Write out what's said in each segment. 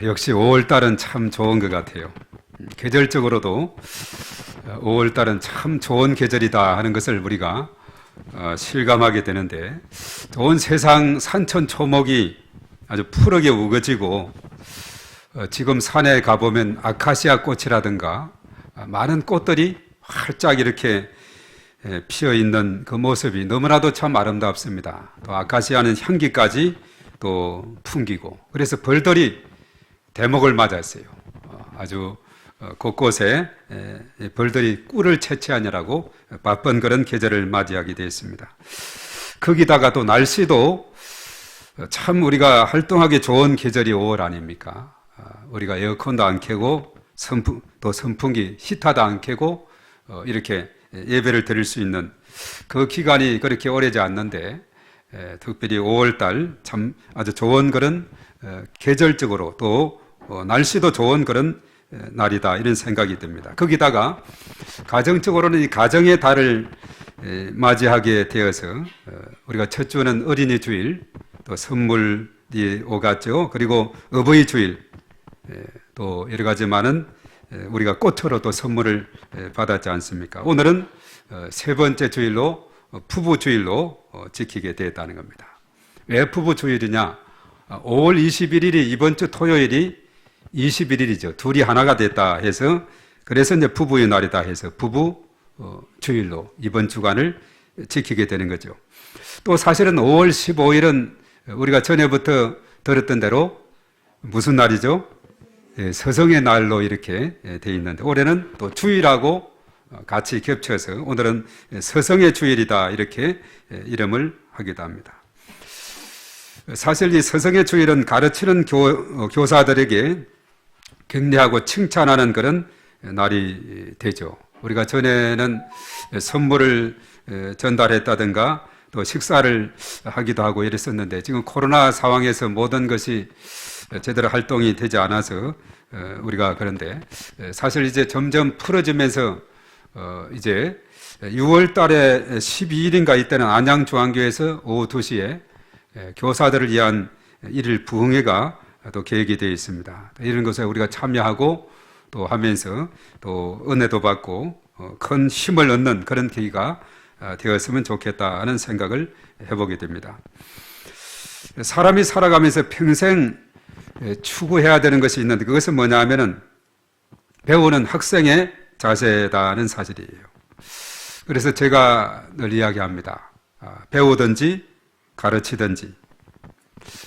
역시 5월달은 참 좋은 것 같아요. 계절적으로도 5월달은 참 좋은 계절이다 하는 것을 우리가 실감하게 되는데, 온 세상 산천 초목이 아주 푸르게 우거지고, 지금 산에 가보면 아카시아 꽃이라든가 많은 꽃들이 활짝 이렇게 피어 있는 그 모습이 너무나도 참 아름답습니다. 또 아카시아는 향기까지 또 풍기고, 그래서 벌들이 대목을 맞았어요. 아주 곳곳에 벌들이 꿀을 채취하느라고 바쁜 그런 계절을 맞이하게 되었습니다. 거기다가 또 날씨도 참 우리가 활동하기 좋은 계절이 5월 아닙니까? 우리가 에어컨도 안 켜고 또 선풍기, 히터도 안 켜고 이렇게 예배를 드릴 수 있는 그 기간이 그렇게 오래지 않는데, 특별히 5월달 참 아주 좋은 그런 계절적으로 또 날씨도 좋은 그런 날이다, 이런 생각이 듭니다. 거기다가 가정적으로는 이 가정의 달을 맞이하게 되어서 우리가 첫 주는 어린이 주일, 또 선물이 오갔죠. 그리고 어버이 주일, 또 여러 가지 많은 우리가 꽃으로 또 선물을 받았지 않습니까? 오늘은 세 번째 주일로 부부 주일로 지키게 되었다는 겁니다. 왜 부부 주일이냐? 5월 21일이 이번 주 토요일이 21일이죠. 둘이 하나가 됐다 해서, 그래서 이제 부부의 날이다 해서 부부 주일로 이번 주간을 지키게 되는 거죠. 또 사실은 5월 15일은 우리가 전에부터 들었던 대로 무슨 날이죠? 서성의 날로 이렇게 돼 있는데, 올해는 또 주일하고 같이 겹쳐서 오늘은 서성의 주일이다, 이렇게 이름을 하기도 합니다. 사실 이 서성의 주일은 가르치는 교사들에게 격려하고 칭찬하는 그런 날이 되죠. 우리가 전에는 선물을 전달했다든가 또 식사를 하기도 하고 이랬었는데, 지금 코로나 상황에서 모든 것이 제대로 활동이 되지 않아서 우리가, 그런데 사실 이제 점점 풀어지면서 이제 6월 달에 12일인가 이때는 안양중앙교회에서 오후 2시에 교사들을 위한 일일 부흥회가 또 계획이 되어 있습니다. 이런 것에 우리가 참여하고 또 하면서 또 은혜도 받고 큰 힘을 얻는 그런 계기가 되었으면 좋겠다는 생각을 해보게 됩니다. 사람이 살아가면서 평생 추구해야 되는 것이 있는데, 그것은 뭐냐 하면은 배우는 학생의 자세다는 사실이에요. 그래서 제가 늘 이야기합니다. 배우든지 가르치든지,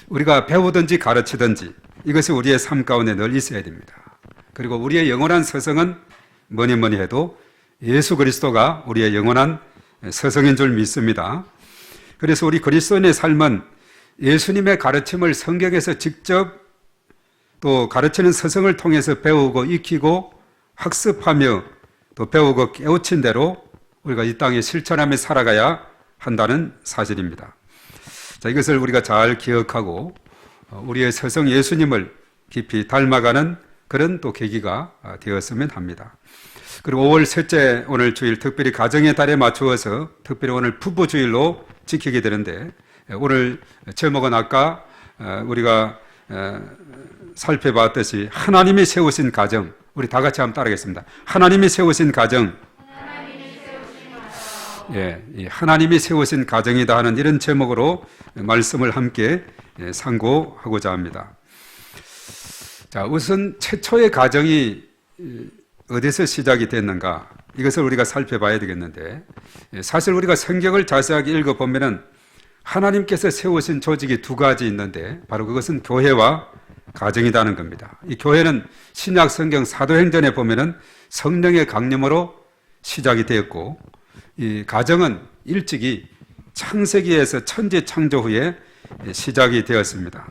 우리가 배우든지 가르치든지 이것이 우리의 삶 가운데 늘 있어야 됩니다. 그리고 우리의 영원한 서성은 뭐니 뭐니 해도 예수 그리스도가 우리의 영원한 서성인 줄 믿습니다. 그래서 우리 그리스도인의 삶은 예수님의 가르침을 성경에서 직접 또 가르치는 서성을 통해서 배우고 익히고 학습하며 또 배우고 깨우친 대로 우리가 이 땅에 실천하며 살아가야 한다는 사실입니다. 자, 이것을 우리가 잘 기억하고 우리의 서성 예수님을 깊이 닮아가는 그런 또 계기가 되었으면 합니다. 그리고 5월 셋째 오늘 주일, 특별히 가정의 달에 맞추어서 특별히 오늘 부부 주일로 지키게 되는데, 오늘 제목은 아까 우리가 살펴봤듯이 하나님이 세우신 가정, 우리 다 같이 한번 따라하겠습니다. 하나님이 세우신 가정. 이 하나님이 세우신 가정이다 하는 이런 제목으로 말씀을 함께 상고하고자 합니다. 자, 우선 최초의 가정이 어디서 시작이 됐는가, 이것을 우리가 살펴봐야 되겠는데, 사실 우리가 성경을 자세하게 읽어보면은 하나님께서 세우신 조직이 두 가지 있는데, 바로 그것은 교회와 가정이라는 겁니다. 이 교회는 신약 성경 사도행전에 보면은 성령의 강림으로 시작이 되었고, 이 가정은 일찍이 창세기에서 천지 창조 후에 시작이 되었습니다.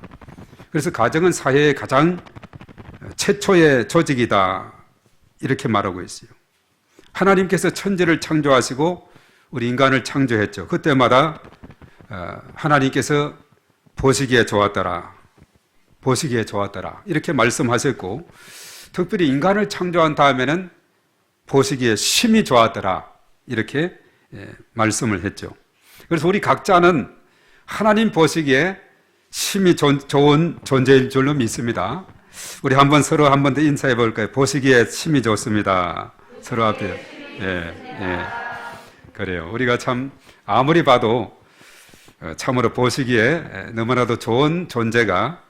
그래서 가정은 사회의 가장 최초의 조직이다, 이렇게 말하고 있어요. 하나님께서 천지를 창조하시고 우리 인간을 창조했죠. 그때마다 하나님께서 보시기에 좋았더라, 보시기에 좋았더라, 이렇게 말씀하셨고, 특별히 인간을 창조한 다음에는 보시기에 심히 좋았더라, 이렇게 말씀을 했죠. 그래서 우리 각자는 하나님 보시기에 심히 좋은 존재일 줄로 믿습니다. 우리 서로 한 번 더 인사해 볼까요? 보시기에 침이 좋습니다. 서로 앞에. 예. 그래요. 우리가 참 아무리 봐도 참으로 보시기에 너무나도 좋은 존재가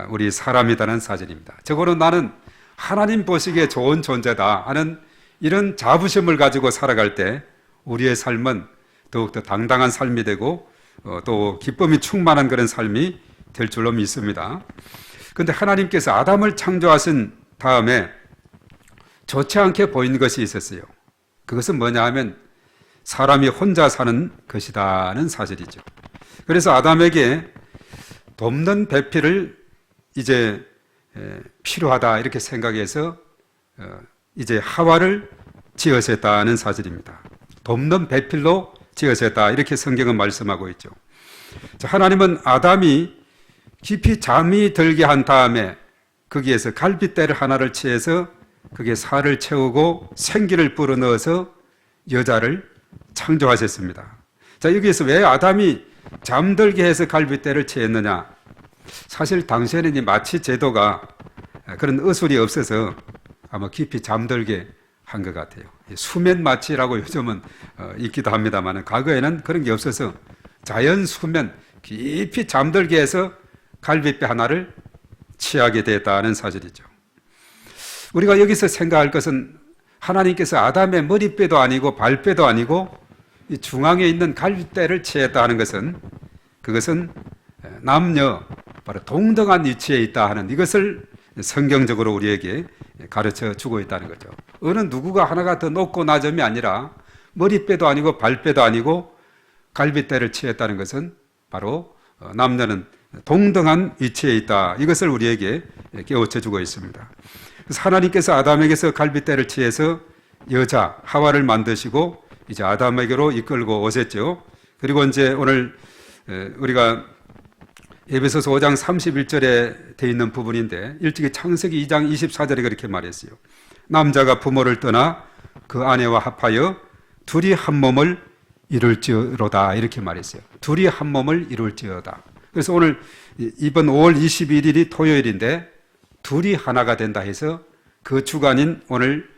우리 사람이라는 사실입니다. 적어도 나는 하나님 보시기에 좋은 존재다 하는 이런 자부심을 가지고 살아갈 때 우리의 삶은 더욱더 당당한 삶이 되고 또 기쁨이 충만한 그런 삶이 될 줄로 믿습니다. 그런데 하나님께서 아담을 창조하신 다음에 좋지 않게 보인 것이 있었어요. 그것은 뭐냐 하면 사람이 혼자 사는 것이다는 사실이죠. 그래서 아담에게 돕는 배필을 이제 필요하다 이렇게 생각해서 이제 하와를 지으셨다는 사실입니다. 돕는 배필로 지으셨다 이렇게 성경은 말씀하고 있죠. 하나님은 아담이 깊이 잠이 들게 한 다음에 거기에서 갈빗대를 하나를 취해서 그게 살을 채우고 생기를 불어넣어서 여자를 창조하셨습니다. 자, 여기에서 왜 아담이 잠들게 해서 갈빗대를 취했느냐? 사실 당시에는 이 마취 제도가 그런 의술이 없어서 아마 깊이 잠들게 한 것 같아요. 수면 마취라고 요즘은 있기도 합니다만 과거에는 그런 게 없어서 자연 수면 깊이 잠들게 해서 갈빗대 하나를 취하게 됐다는 사실이죠. 우리가 여기서 생각할 것은 하나님께서 아담의 머리뼈도 아니고 발뼈도 아니고 이 중앙에 있는 갈빗대를 취했다 하는 것은 그것은 남녀 바로 동등한 위치에 있다 하는 이것을 성경적으로 우리에게 가르쳐 주고 있다는 거죠. 어느 누구가 하나가 더 높고 낮음이 아니라 머리뼈도 아니고 발뼈도 아니고 갈빗대를 취했다는 것은 바로 남녀는 동등한 위치에 있다. 이것을 우리에게 깨우쳐 주고 있습니다. 그래서 하나님께서 아담에게서 갈빗대를 취해서 여자 하와를 만드시고 이제 아담에게로 이끌고 오셨죠. 그리고 이제 오늘 우리가 에베소서 5장 31절에 되어 있는 부분인데 일찍이 창세기 2장 24절에 그렇게 말했어요. 남자가 부모를 떠나 그 아내와 합하여 둘이 한 몸을 이룰지어다 이렇게 말했어요. 둘이 한 몸을 이룰지어다. 그래서 오늘 이번 5월 21일이 토요일인데 둘이 하나가 된다 해서 그 주간인 오늘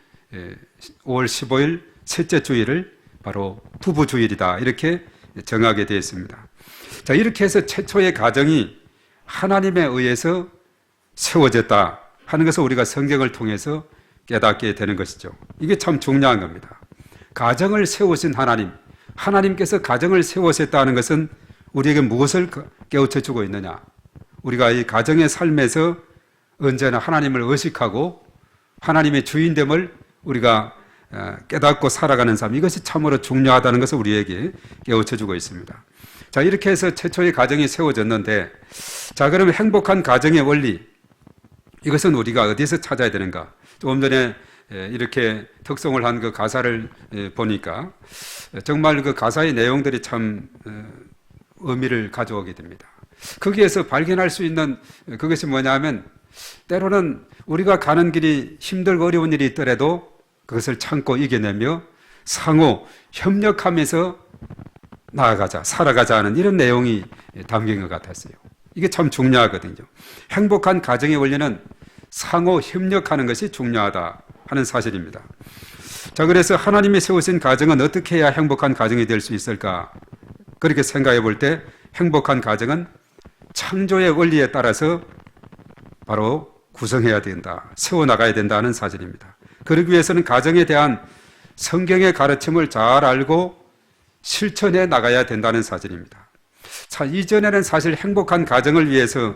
5월 15일 셋째 주일을 바로 부부 주일이다 이렇게 정하게 되어 있습니다. 자, 이렇게 해서 최초의 가정이 하나님에 의해서 세워졌다 하는 것을 우리가 성경을 통해서 깨닫게 되는 것이죠. 이게 참 중요한 겁니다. 가정을 세우신 하나님께서 가정을 세우셨다는 것은 우리에게 무엇을 깨우쳐 주고 있느냐? 우리가 이 가정의 삶에서 언제나 하나님을 의식하고 하나님의 주인됨을 우리가 깨닫고 살아가는 삶, 이것이 참으로 중요하다는 것을 우리에게 깨우쳐 주고 있습니다. 자, 이렇게 해서 최초의 가정이 세워졌는데, 자, 그러면 행복한 가정의 원리, 이것은 우리가 어디서 찾아야 되는가? 조금 전에 이렇게 특송을 한 그 가사를 보니까 정말 그 가사의 내용들이 참 의미를 가져오게 됩니다. 거기에서 발견할 수 있는 그것이 뭐냐면 때로는 우리가 가는 길이 힘들고 어려운 일이 있더라도 그것을 참고 이겨내며 상호 협력하면서 나아가자, 살아가자 하는 이런 내용이 담긴 것 같았어요. 이게 참 중요하거든요. 행복한 가정의 원리는 상호 협력하는 것이 중요하다 하는 사실입니다. 자, 그래서 하나님이 세우신 가정은 어떻게 해야 행복한 가정이 될 수 있을까? 그렇게 생각해 볼 때 행복한 가정은 창조의 원리에 따라서 바로 구성해야 된다, 세워나가야 된다는 사실입니다. 그러기 위해서는 가정에 대한 성경의 가르침을 잘 알고 실천해 나가야 된다는 사실입니다. 자, 이전에는 사실 행복한 가정을 위해서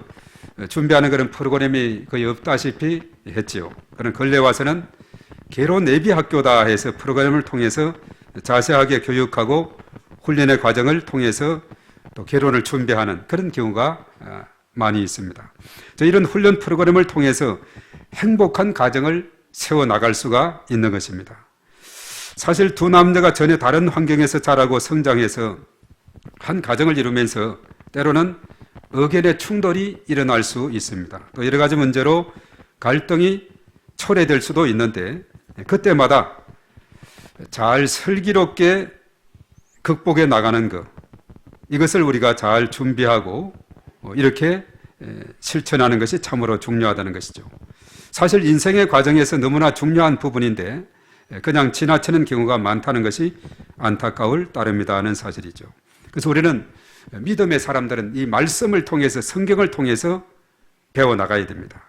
준비하는 그런 프로그램이 거의 없다시피 했지요. 그런 근래 와서는 계로 내비 학교다 해서 프로그램을 통해서 자세하게 교육하고 훈련의 과정을 통해서 또 결혼을 준비하는 그런 경우가 많이 있습니다. 이런 훈련 프로그램을 통해서 행복한 가정을 세워나갈 수가 있는 것입니다. 사실 두 남녀가 전혀 다른 환경에서 자라고 성장해서 한 가정을 이루면서 때로는 의견의 충돌이 일어날 수 있습니다. 또 여러 가지 문제로 갈등이 초래될 수도 있는데 그때마다 잘 슬기롭게 극복해 나가는 것, 이것을 우리가 잘 준비하고 이렇게 실천하는 것이 참으로 중요하다는 것이죠. 사실 인생의 과정에서 너무나 중요한 부분인데 그냥 지나치는 경우가 많다는 것이 안타까울 따름이다 하는 사실이죠. 그래서 우리는 믿음의 사람들은 이 말씀을 통해서 성경을 통해서 배워나가야 됩니다.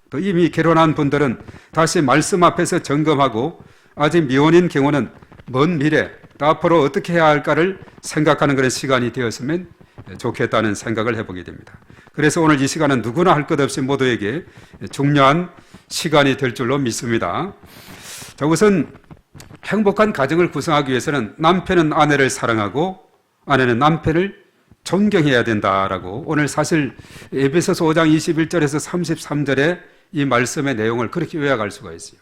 또 이미 결혼한 분들은 다시 말씀 앞에서 점검하고 아직 미혼인 경우는 먼 미래 또 앞으로 어떻게 해야 할까를 생각하는 그런 시간이 되었으면 좋겠다는 생각을 해보게 됩니다. 그래서 오늘 이 시간은 누구나 할 것 없이 모두에게 중요한 시간이 될 줄로 믿습니다. 자, 우선 행복한 가정을 구성하기 위해서는 남편은 아내를 사랑하고 아내는 남편을 존경해야 된다라고 오늘 사실 에베소서 5장 21절에서 33절에 이 말씀의 내용을 그렇게 요약할 수가 있어요.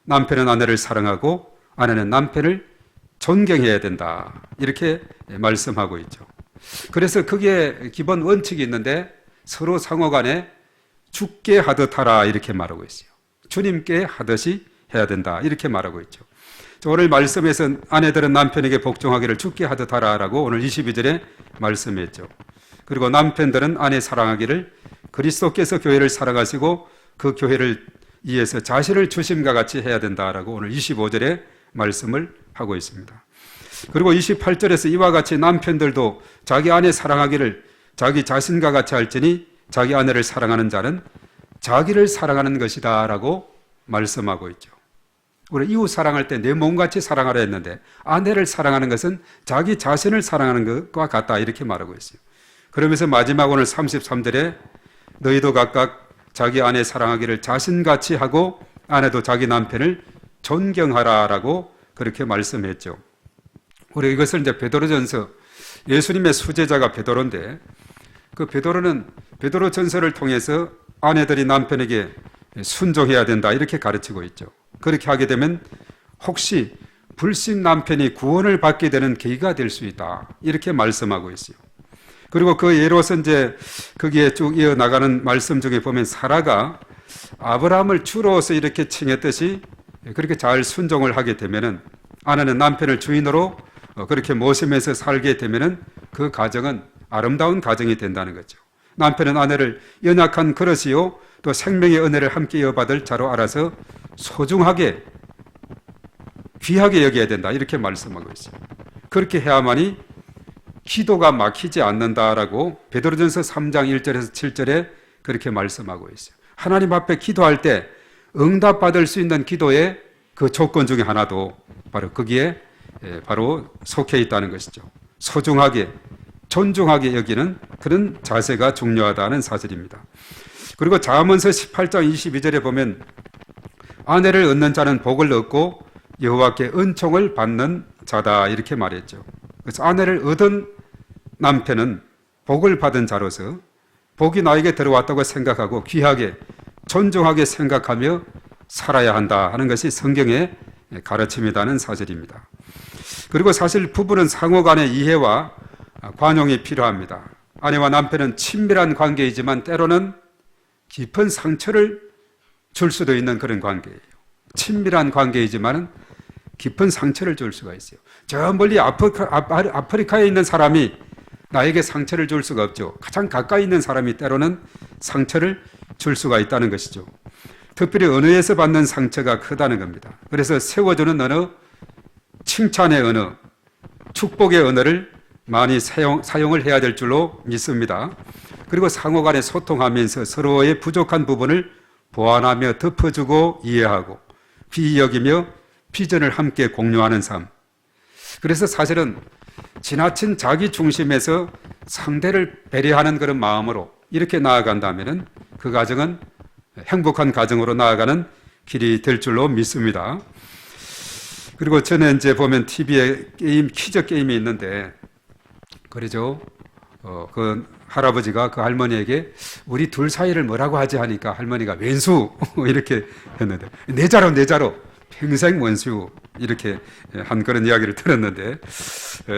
남편은 아내를 사랑하고 아내는 남편을 존경해야 된다. 이렇게 말씀하고 있죠. 그래서 그게 기본 원칙이 있는데 서로 상호간에 주께 하듯 하라 이렇게 말하고 있어요. 주님께 하듯이 해야 된다 이렇게 말하고 있죠. 오늘 말씀에서 아내들은 남편에게 복종하기를 주께 하듯 하라라고 오늘 22절에 말씀했죠. 그리고 남편들은 아내 사랑하기를 그리스도께서 교회를 사랑하시고 그 교회를 위해서 자신을 주심과 같이 해야 된다라고 오늘 25절에 말씀을 하고 있습니다. 그리고 28절에서 이와 같이 남편들도 자기 아내 사랑하기를 자기 자신과 같이 할지니 자기 아내를 사랑하는 자는 자기를 사랑하는 것이다 라고 말씀하고 있죠. 우리 이웃 사랑할 때 내 몸같이 사랑하려 했는데 아내를 사랑하는 것은 자기 자신을 사랑하는 것과 같다 이렇게 말하고 있어요. 그러면서 마지막 오늘 33절에 너희도 각각 자기 아내 사랑하기를 자신같이 하고 아내도 자기 남편을 존경하라라고 그렇게 말씀했죠. 우리 이것을 이제 베드로전서 예수님의 수제자가 베드로인데 그 베드로는 베드로전서를 통해서 아내들이 남편에게 순종해야 된다 이렇게 가르치고 있죠. 그렇게 하게 되면 혹시 불신 남편이 구원을 받게 되는 계기가 될 수 있다 이렇게 말씀하고 있어요. 그리고 그 예로서 이제 거기에 쭉 이어나가는 말씀 중에 보면 사라가 아브라함을 주로서 이렇게 칭했듯이 그렇게 잘 순종을 하게 되면은 아내는 남편을 주인으로 그렇게 모시면서 살게 되면은 그 가정은 아름다운 가정이 된다는 거죠. 남편은 아내를 연약한 그릇이요 또 생명의 은혜를 함께 이어받을 자로 알아서 소중하게 귀하게 여겨야 된다 이렇게 말씀하고 있어요. 그렇게 해야만이 기도가 막히지 않는다라고 베드로전서 3장 1절에서 7절에 그렇게 말씀하고 있어요. 하나님 앞에 기도할 때 응답받을 수 있는 기도의 그 조건 중에 하나도 바로 거기에 바로 속해 있다는 것이죠. 소중하게 존중하게 여기는 그런 자세가 중요하다는 사실입니다. 그리고 잠언서 18장 22절에 보면 아내를 얻는 자는 복을 얻고 여호와께 은총을 받는 자다 이렇게 말했죠. 그래서 아내를 얻은 남편은 복을 받은 자로서 복이 나에게 들어왔다고 생각하고 귀하게 존중하게 생각하며 살아야 한다 하는 것이 성경의 가르침이라는 사실입니다. 그리고 사실 부부는 상호 간의 이해와 관용이 필요합니다. 아내와 남편은 친밀한 관계이지만 때로는 깊은 상처를 줄 수도 있는 그런 관계예요. 친밀한 관계이지만 깊은 상처를 줄 수가 있어요. 저 멀리 아프리카에 있는 사람이 나에게 상처를 줄 수가 없죠. 가장 가까이 있는 사람이 때로는 상처를 줄 수가 있다는 것이죠. 특별히 언어에서 받는 상처가 크다는 겁니다. 그래서 세워주는 언어, 칭찬의 언어, 축복의 언어를 많이 사용을 해야 될 줄로 믿습니다. 그리고 상호 간에 소통하면서 서로의 부족한 부분을 보완하며 덮어주고 이해하고 귀히 여기며 비전을 함께 공유하는 삶. 그래서 사실은 지나친 자기 중심에서 상대를 배려하는 그런 마음으로 이렇게 나아간다면 그 가정은 행복한 가정으로 나아가는 길이 될 줄로 믿습니다. 그리고 전에 이제 보면 TV에 퀴즈 게임이 있는데 그러죠. 그 할아버지가 그 할머니에게 우리 둘 사이를 뭐라고 하지 하니까 할머니가 왼수 이렇게 했는데 내 자로 평생 원수 이렇게 한 그런 이야기를 들었는데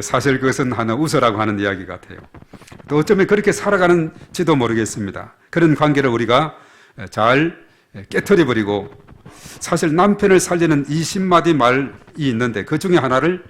사실 그것은 하나 웃으라고 하는 이야기 같아요. 또 어쩌면 그렇게 살아가는지도 모르겠습니다. 그런 관계를 우리가 잘 깨트려버리고 사실 남편을 살리는 20마디 말이 있는데 그 중에 하나를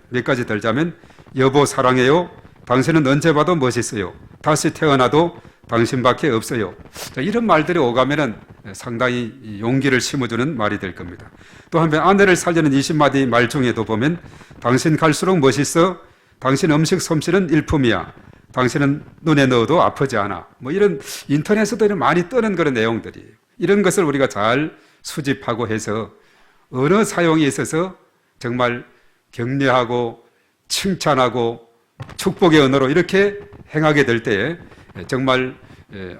몇 가지 들자면 여보 사랑해요. 당신은 언제 봐도 멋있어요. 다시 태어나도 당신밖에 없어요. 자, 이런 말들이 오가면은 상당히 용기를 심어주는 말이 될 겁니다. 또 한편 아내를 살리는 20마디 말 중에도 보면 당신 갈수록 멋있어. 당신 음식 솜씨는 일품이야. 당신은 눈에 넣어도 아프지 않아. 뭐 이런 인터넷에도 이런 많이 뜨는 그런 내용들이에요. 이런 것을 우리가 잘 수집하고 해서 언어 사용에 있어서 정말 격려하고 칭찬하고 축복의 언어로 이렇게 행하게 될 때에 정말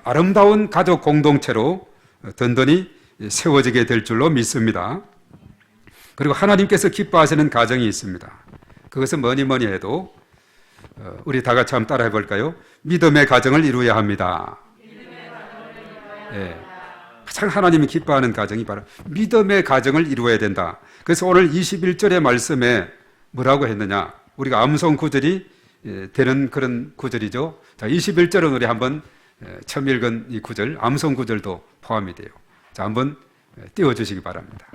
아름다운 가족 공동체로 든든히 세워지게 될 줄로 믿습니다. 그리고 하나님께서 기뻐하시는 가정이 있습니다. 그것은 뭐니 해도 우리 다 같이 한번 따라해 볼까요? 믿음의 가정을 이루어야 합니다. 가장 하나님이 기뻐하는 가정이 바로 믿음의 가정을 이루어야 된다. 그래서 오늘 21절의 말씀에 뭐라고 했느냐? 우리가 암송 구절이 되는 그런 구절이죠. 자, 21절은 우리 한번 처음 읽은 이 구절, 암송 구절도 포함이 돼요. 자, 한번 띄워주시기 바랍니다.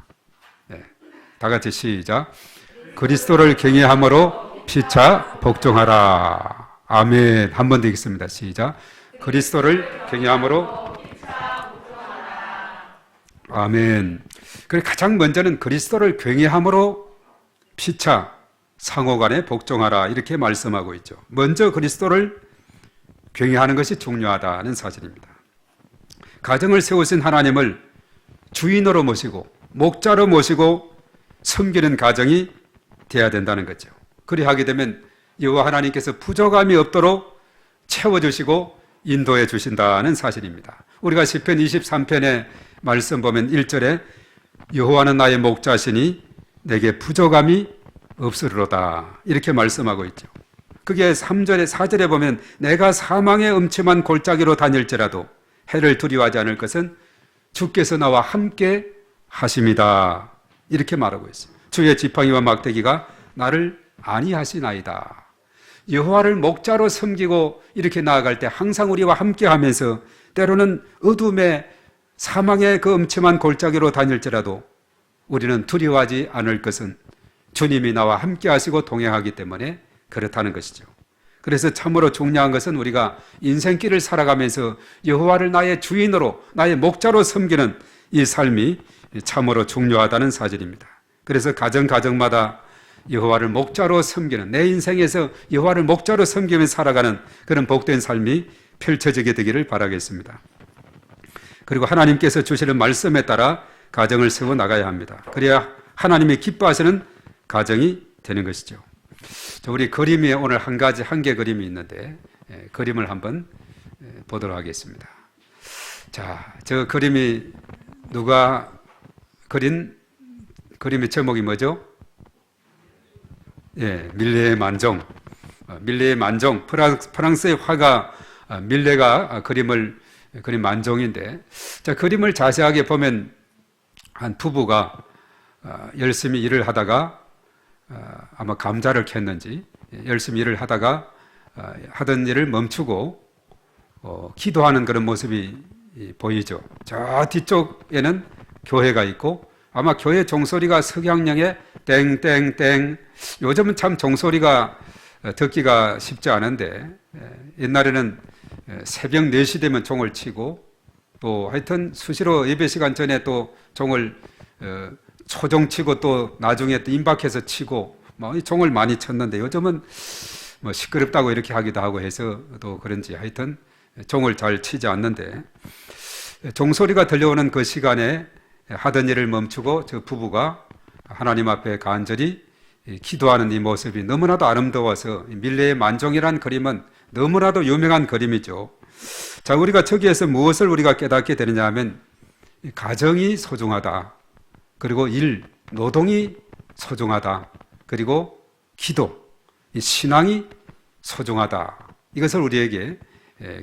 다 같이 시작. 그리스도를 경외함으로 피차 복종하라. 아멘. 한 번 더 읽겠습니다. 시작. 그리스도를 경외함으로 아멘. 그래 가장 먼저는 그리스도를 경외함으로 피차 상호간에 복종하라 이렇게 말씀하고 있죠. 먼저 그리스도를 경외하는 것이 중요하다는 사실입니다. 가정을 세우신 하나님을 주인으로 모시고 목자로 모시고 섬기는 가정이 돼야 된다는 거죠. 그리하게 되면 여호와 하나님께서 부족함이 없도록 채워주시고 인도해 주신다는 사실입니다. 우리가 시편 23편의 말씀 보면 1절에 여호와는 나의 목자시니 내게 부족함이 없으리로다 이렇게 말씀하고 있죠. 그게 3절에 4절에 보면 내가 사망의 음침한 골짜기로 다닐지라도 해를 두려워하지 않을 것은 주께서 나와 함께 하심이다 이렇게 말하고 있어요. 주의 지팡이와 막대기가 나를 안위하시나이다. 여호와를 목자로 섬기고 이렇게 나아갈 때 항상 우리와 함께 하면서 때로는 어둠의 사망의 그 음침한 골짜기로 다닐지라도 우리는 두려워하지 않을 것은 주님이 나와 함께 하시고 동행하기 때문에 그렇다는 것이죠. 그래서 참으로 중요한 것은 우리가 인생길을 살아가면서 여호와를 나의 주인으로 나의 목자로 섬기는 이 삶이 참으로 중요하다는 사실입니다. 그래서 가정마다 여호와를 목자로 섬기는 내 인생에서 여호와를 목자로 섬기며 살아가는 그런 복된 삶이 펼쳐지게 되기를 바라겠습니다. 그리고 하나님께서 주시는 말씀에 따라 가정을 세워 나가야 합니다. 그래야 하나님이 기뻐하시는 가정이 되는 것이죠. 우리 그림에 오늘 한 개 그림이 있는데 그림을 한번 보도록 하겠습니다. 자, 저 그림이 누가 그린 그림의 제목이 뭐죠? 밀레의 만종. 밀레의 만종. 프랑스의 화가 밀레가 그린 만종인데, 자, 그림을 자세하게 보면 한 부부가 열심히 일을 하다가 아마 감자를 캤는지 열심히 일을 하다가 하던 일을 멈추고 기도하는 그런 모습이 보이죠. 저 뒤쪽에는 교회가 있고 아마 교회 종소리가 석양령에 땡땡땡. 요즘은 참 종소리가 듣기가 쉽지 않은데 옛날에는 새벽 4시 되면 종을 치고 또 하여튼 수시로 예배 시간 전에 또 종을 초종 치고 또 나중에 또 임박해서 치고 뭐 종을 많이 쳤는데 요즘은 뭐 시끄럽다고 이렇게 하기도 하고 해서 또 그런지 하여튼 종을 잘 치지 않는데 종소리가 들려오는 그 시간에 하던 일을 멈추고 저 부부가 하나님 앞에 간절히 기도하는 이 모습이 너무나도 아름다워서 밀레의 만종이라는 그림은 너무나도 유명한 그림이죠. 자, 우리가 저기에서 무엇을 우리가 깨닫게 되느냐 하면 가정이 소중하다. 그리고 노동이 소중하다. 그리고 기도, 이 신앙이 소중하다. 이것을 우리에게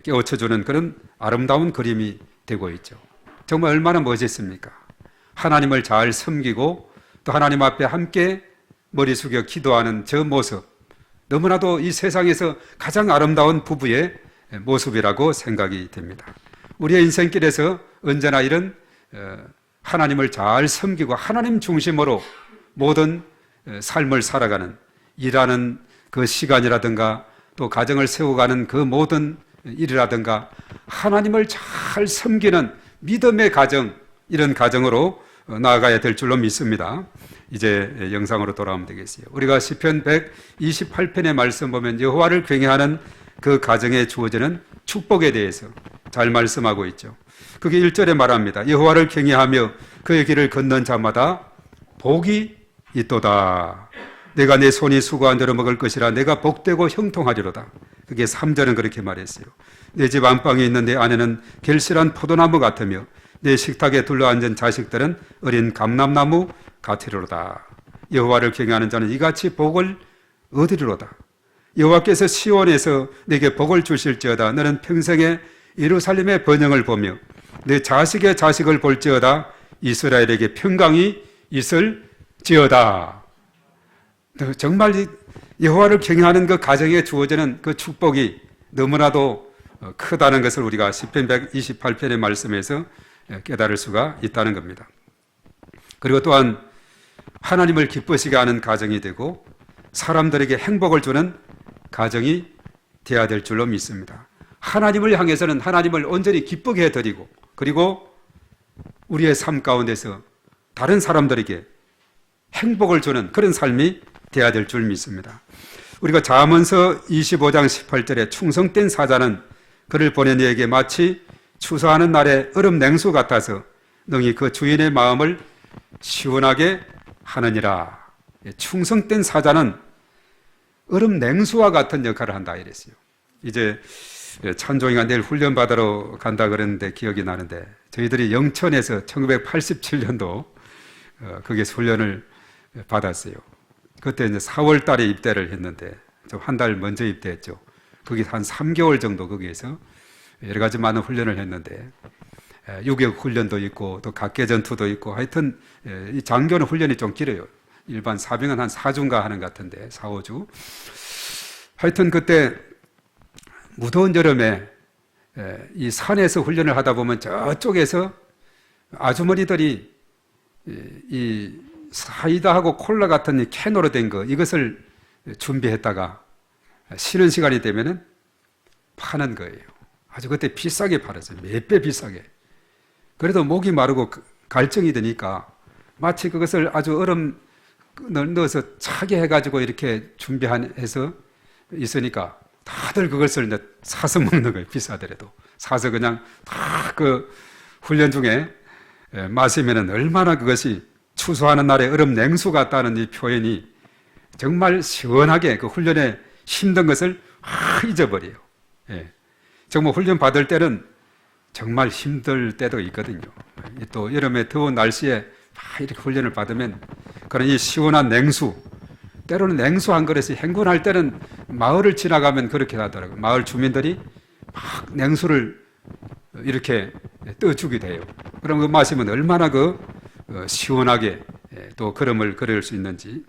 깨우쳐주는 그런 아름다운 그림이 되고 있죠. 정말 얼마나 멋있습니까? 하나님을 잘 섬기고 또 하나님 앞에 함께 머리 숙여 기도하는 저 모습, 너무나도 이 세상에서 가장 아름다운 부부의 모습이라고 생각이 됩니다. 우리의 인생길에서 언제나 이런 하나님을 잘 섬기고 하나님 중심으로 모든 삶을 살아가는 일하는 그 시간이라든가 또 가정을 세워가는 그 모든 일이라든가 하나님을 잘 섬기는 믿음의 가정, 이런 가정으로 나아가야 될 줄로 믿습니다. 이제 영상으로 돌아오면 되겠어요. 우리가 시편 128편의 말씀 보면 여호와를 경외하는 그 가정에 주어지는 축복에 대해서 잘 말씀하고 있죠. 그게 1절에 말합니다. 여호와를 경외하며 그의 길을 걷는 자마다 복이 있도다. 내가 내 손이 수고한 대로 먹을 것이라. 내가 복되고 형통하리로다. 그게 3절은 그렇게 말했어요. 내 집 안방에 있는 내 아내는 결실한 포도나무 같으며 내 식탁에 둘러앉은 자식들은 어린 감람나무 같으리로다. 여호와를 경외하는 자는 이같이 복을 얻으리로다. 여호와께서 시온에서 내게 복을 주실지어다. 너는 평생에 예루살렘의 번영을 보며 내 자식의 자식을 볼지어다. 이스라엘에게 평강이 있을지어다. 정말 여호와를 경외하는 그 가정에 주어지는 그 축복이 너무나도 크다는 것을 우리가 시편 128편의 말씀에서 깨달을 수가 있다는 겁니다. 그리고 또한 하나님을 기쁘시게 하는 가정이 되고 사람들에게 행복을 주는 가정이 되어야 될 줄로 믿습니다. 하나님을 향해서는 하나님을 온전히 기쁘게 해드리고, 그리고 우리의 삶 가운데서 다른 사람들에게 행복을 주는 그런 삶이 되어야 될 줄 믿습니다. 우리가 잠언서 25장 18절에 충성된 사자는 그를 보낸 이에게 마치 추수하는 날의 얼음 냉수 같아서 능히 그 주인의 마음을 시원하게 하느니라. 충성된 사자는 얼음 냉수와 같은 역할을 한다 이랬어요. 이제 찬종이가 내일 훈련 받으러 간다 그랬는데 기억이 나는데, 저희들이 영천에서 1987년도 거기서 훈련을 받았어요. 그때 이제 4월 달에 입대를 했는데 좀 한 달 먼저 입대했죠. 거기 한 3개월 정도 거기에서 여러 가지 많은 훈련을 했는데, 유격 훈련도 있고 또 각계전투도 있고, 하여튼 이 장교는 훈련이 좀 길어요. 일반 사병은 한 4주인가 하는 것 같은데 4, 5주. 하여튼 그때 무더운 여름에 이 산에서 훈련을 하다 보면 저쪽에서 아주머니들이 이 사이다하고 콜라 같은 이 캔으로 된 거, 이것을 준비했다가 쉬는 시간이 되면은 파는 거예요. 아주 그때 비싸게 팔았어요. 몇 배 비싸게. 그래도 목이 마르고 갈증이 되니까 마치 그것을 아주 얼음 넣어서 차게 해가지고 이렇게 준비해서 있으니까 다들 그것을 이제 사서 먹는 거예요. 비싸더라도. 사서 그냥 다 그 훈련 중에 마시면은 얼마나 그것이 추수하는 날에 얼음 냉수 같다는 이 표현이 정말 시원하게 그 훈련에 힘든 것을 잊어버려요. 예. 정말 훈련 받을 때는 정말 힘들 때도 있거든요. 또 여름에 더운 날씨에 이렇게 훈련을 받으면 그런 이 시원한 냉수, 때로는 냉수 한 그릇이 행군할 때는 마을을 지나가면 그렇게 하더라고요. 마을 주민들이 막 냉수를 이렇게 떠주게 돼요. 그럼 그 마시면 얼마나 시원하게 또 걸음을 걸을 수 있는지.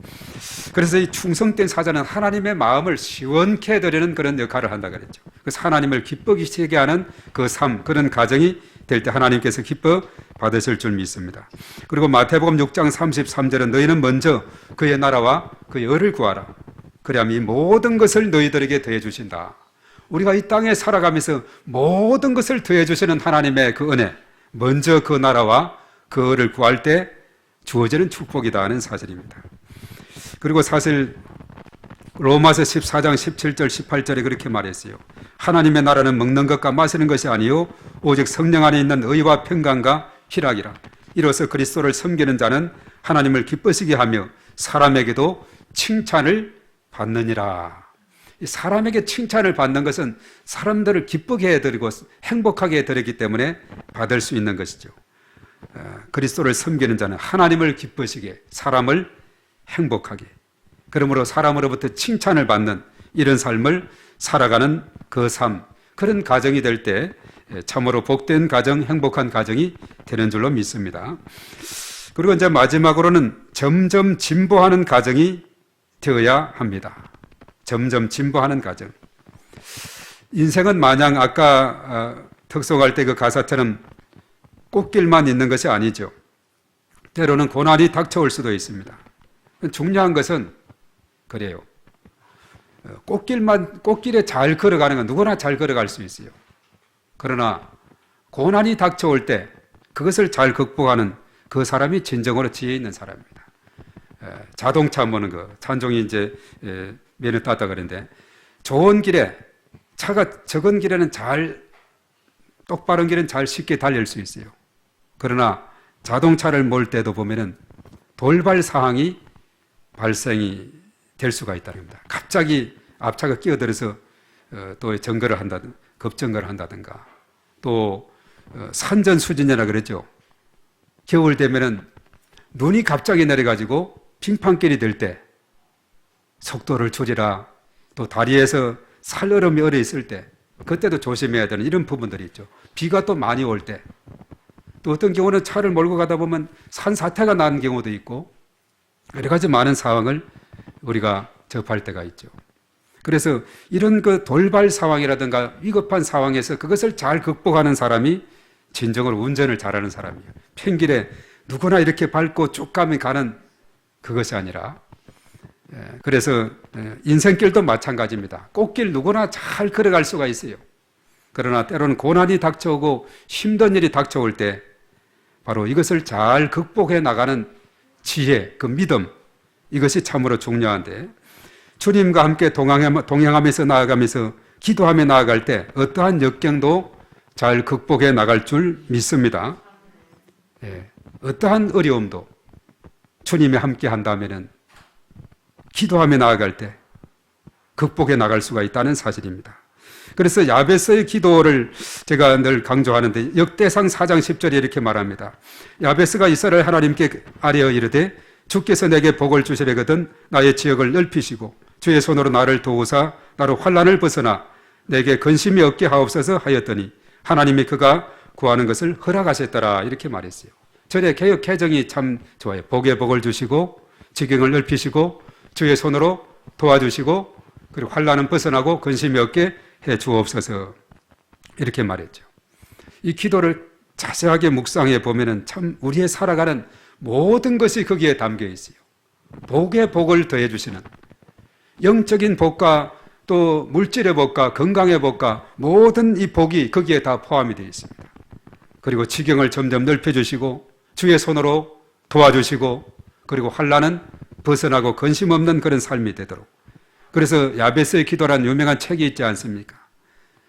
그래서 이 충성된 사자는 하나님의 마음을 시원케 해드리는 그런 역할을 한다 그랬죠. 그래서 하나님을 기쁘시게 하는 그 삶, 그런 가정이 될 때 하나님께서 기뻐 받으실 줄 믿습니다. 그리고 마태복음 6장 33절은 너희는 먼저 그의 나라와 그의 의를 구하라. 그리하면 이 모든 것을 너희들에게 더해 주신다. 우리가 이 땅에 살아가면서 모든 것을 더해 주시는 하나님의 그 은혜, 먼저 그 나라와 그 의를 구할 때 주어지는 축복이다 하는 사실입니다. 그리고 사실 로마서 14장 17절 18절에 그렇게 말했어요. 하나님의 나라는 먹는 것과 마시는 것이 아니요 오직 성령 안에 있는 의와 평강과 희락이라. 이로써 그리스도를 섬기는 자는 하나님을 기쁘시게 하며 사람에게도 칭찬을 받느니라. 이 사람에게 칭찬을 받는 것은 사람들을 기쁘게 해드리고 행복하게 해드리기 때문에 받을 수 있는 것이죠. 그리스도를 섬기는 자는 하나님을 기쁘시게, 사람을 행복하게, 그러므로 사람으로부터 칭찬을 받는 이런 삶을 살아가는 그 삶, 그런 가정이 될 때 참으로 복된 가정, 행복한 가정이 되는 줄로 믿습니다. 그리고 이제 마지막으로는 점점 진보하는 가정이 되어야 합니다. 점점 진보하는 가정. 인생은 마냥 아까 특송할 때 그 가사처럼 꽃길만 있는 것이 아니죠. 때로는 고난이 닥쳐올 수도 있습니다. 중요한 것은 그래요. 꽃길에 잘 걸어가는 건 누구나 잘 걸어갈 수 있어요. 그러나 고난이 닥쳐올 때 그것을 잘 극복하는 그 사람이 진정으로 지혜 있는 사람입니다. 자동차 모는 거, 찬종이 이제 면허 땄다 그랬는데, 좋은 길에, 차가 적은 길에는 똑바른 길은 잘 쉽게 달릴 수 있어요. 그러나 자동차를 몰 때도 보면은 돌발 상황이 발생이 될 수가 있다는 겁니다. 갑자기 앞차가 끼어들어서 또 정거를 한다든가, 급정거를 한다든가, 또 산전수전이라 그랬죠. 겨울 되면은 눈이 갑자기 내려가지고 빙판길이 될 때 속도를 줄이라, 또 다리에서 살얼음이 얼어 있을 때 그때도 조심해야 되는 이런 부분들이 있죠. 비가 또 많이 올 때, 또 어떤 경우는 차를 몰고 가다 보면 산사태가 나는 경우도 있고, 여러 가지 많은 상황을 우리가 접할 때가 있죠. 그래서 이런 그 돌발 상황이라든가 위급한 상황에서 그것을 잘 극복하는 사람이 진정으로 운전을 잘하는 사람이에요. 펜길에 누구나 이렇게 밟고 쭉 가는 그것이 아니라, 그래서 인생길도 마찬가지입니다. 꽃길 누구나 잘 걸어갈 수가 있어요. 그러나 때로는 고난이 닥쳐오고 힘든 일이 닥쳐올 때 바로 이것을 잘 극복해 나가는 지혜, 그 믿음, 이것이 참으로 중요한데, 주님과 함께 동행하면서 나아가면서 기도하며 나아갈 때 어떠한 역경도 잘 극복해 나갈 줄 믿습니다. 어떠한 어려움도 주님이 함께 한다면 기도하며 나아갈 때 극복해 나갈 수가 있다는 사실입니다. 그래서 야베스의 기도를 제가 늘 강조하는데, 역대상 4장 10절에 이렇게 말합니다. 야베스가 이스라엘 하나님께 아뢰어 이르되 주께서 내게 복을 주시려거든 나의 지역을 넓히시고 주의 손으로 나를 도우사 나로 환난을 벗어나 내게 근심이 없게 하옵소서 하였더니 하나님이 그가 구하는 것을 허락하셨더라, 이렇게 말했어요. 절의 개역 개정이 참 좋아요. 복에 복을 주시고 지경을 넓히시고 주의 손으로 도와주시고 그리고 환난은 벗어나고 근심이 없게 해 주옵소서, 이렇게 말했죠. 이 기도를 자세하게 묵상해 보면은 참 우리의 살아가는 모든 것이 거기에 담겨 있어요. 복에 복을 더해 주시는, 영적인 복과 또 물질의 복과 건강의 복과 모든 이 복이 거기에 다 포함이 되어 있습니다. 그리고 지경을 점점 넓혀 주시고 주의 손으로 도와주시고 그리고 환난은 벗어나고 근심 없는 그런 삶이 되도록. 그래서 야베스의 기도란 유명한 책이 있지 않습니까?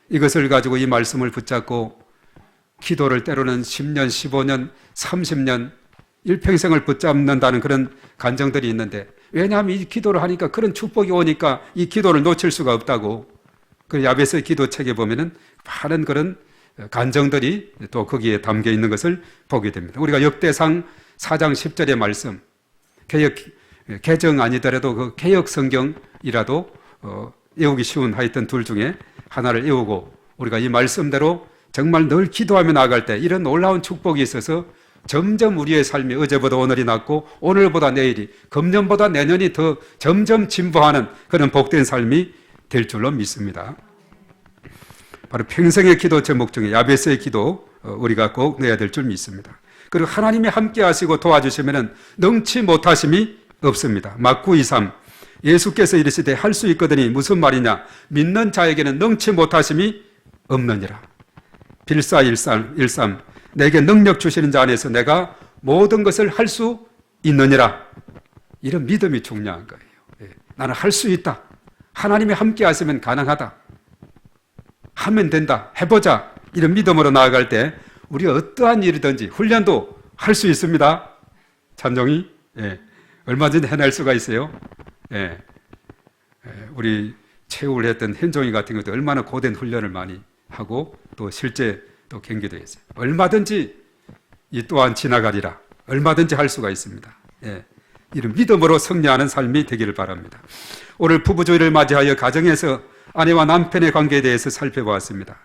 이것을 가지고 이 말씀을 붙잡고 기도를 때로는 10년, 15년, 30년, 일평생을 붙잡는다는 그런 간정들이 있는데, 왜냐하면 이 기도를 하니까 그런 축복이 오니까 이 기도를 놓칠 수가 없다고. 그 야베스의 기도책에 보면은 많은 그런 간정들이 또 거기에 담겨 있는 것을 보게 됩니다. 우리가 역대상 4장 10절의 말씀, 개정 아니더라도 그 개역 성경이라도 외우기 쉬운 하여튼 둘 중에 하나를 외우고 우리가 이 말씀대로 정말 늘 기도하며 나아갈 때 이런 놀라운 축복이 있어서 점점 우리의 삶이 어제보다 오늘이 낫고 오늘보다 내일이, 금년보다 내년이 더 점점 진보하는 그런 복된 삶이 될 줄로 믿습니다. 바로 평생의 기도 제목 중에 야베스의 기도 우리가 꼭 내야 될 줄 믿습니다. 그리고 하나님이 함께 하시고 도와주시면 능치 못하심이 없습니다. 마구 2:3 예수께서 이르시되 할 수 있거든이 무슨 말이냐, 믿는 자에게는 능치 못하심이 없느니라. 빌사 1:3 내게 능력 주시는 자 안에서 내가 모든 것을 할 수 있느니라. 이런 믿음이 중요한 거예요. 나는 할 수 있다. 하나님이 함께 하시면 가능하다. 하면 된다. 해보자. 이런 믿음으로 나아갈 때 우리가 어떠한 일이든지 훈련도 할 수 있습니다. 참종이 얼마든지 해낼 수가 있어요. 우리 체육을 했던 현종이 같은 것도 얼마나 고된 훈련을 많이 하고 또 실제 또 경기도 했어요. 얼마든지 이 또한 지나가리라. 얼마든지 할 수가 있습니다. 이런 믿음으로 승리하는 삶이 되기를 바랍니다. 오늘 부부주의를 맞이하여 가정에서 아내와 남편의 관계에 대해서 살펴보았습니다.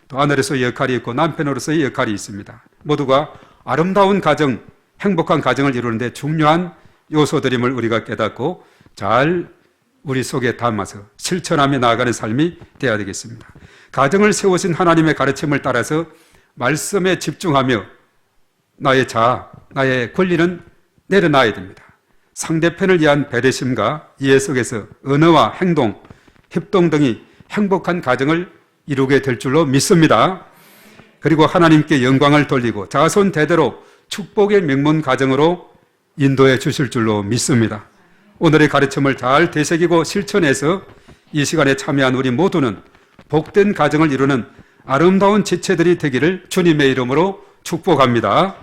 또 아내로서의 역할이 있고 남편으로서의 역할이 있습니다. 모두가 아름다운 가정, 행복한 가정을 이루는데 중요한 요소들임을 우리가 깨닫고 잘 우리 속에 담아서 실천하며 나아가는 삶이 되어야 되겠습니다. 가정을 세우신 하나님의 가르침을 따라서 말씀에 집중하며 나의 자아, 나의 권리는 내려놔야 됩니다. 상대편을 위한 배려심과 이해 속에서 언어와 행동, 협동 등이 행복한 가정을 이루게 될 줄로 믿습니다. 그리고 하나님께 영광을 돌리고 자손 대대로 축복의 명문 가정으로 인도해 주실 줄로 믿습니다. 오늘의 가르침을 잘 되새기고 실천해서 이 시간에 참여한 우리 모두는 복된 가정을 이루는 아름다운 지체들이 되기를 주님의 이름으로 축복합니다.